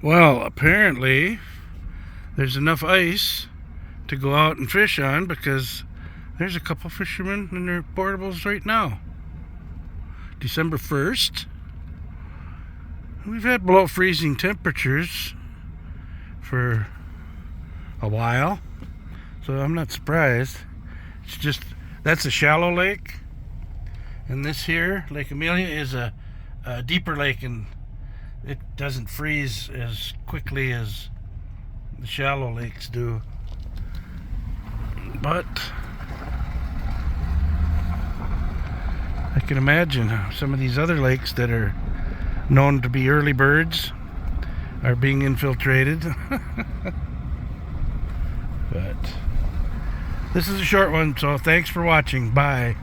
Well, apparently there's enough ice to go out and fish on, because there's a couple fishermen in their portables right now. December 1st. We've had below freezing temperatures for a while, so I'm not surprised. It's just, that's a shallow lake, and this here, Lake Amelia, is a deeper lake, and it doesn't freeze as quickly as the shallow lakes do. But I can imagine some of these other lakes that are known to be early birds are being infiltrated. But this is a short one, so thanks for watching. Bye.